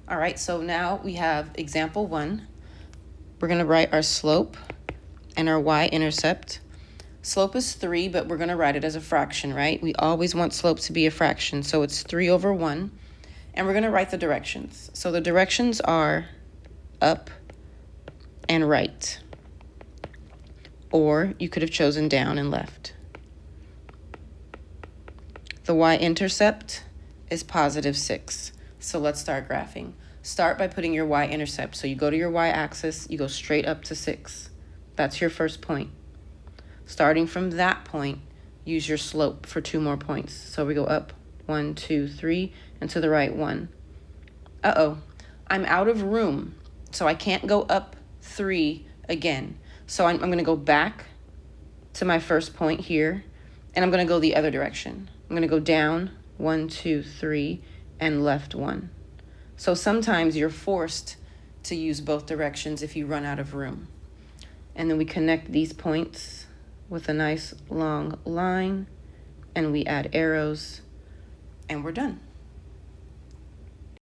All right, so now we have example 1. We're going to write our slope and our y-intercept. Slope is 3, but we're going to write it as a fraction, right? We always want slope to be a fraction, so it's 3 over 1. And we're going to write the directions. So the directions are up and right. Or you could have chosen down and left. The y-intercept is positive 6. So let's start graphing. Start by putting your y-intercept. So you go to your y-axis, you go straight up to 6. That's your first point. Starting from that point, use your slope for 2 more points. So we go up 1, 2, 3, and to the right 1. Uh-oh, I'm out of room, so I can't go up 3 again. So I'm going to go back to my first point here, and I'm going to go the other direction. I'm going to go down 1, 2, 3, and left 1. So sometimes you're forced to use both directions if you run out of room. And then we connect these points with a nice long line, and we add arrows, and we're done.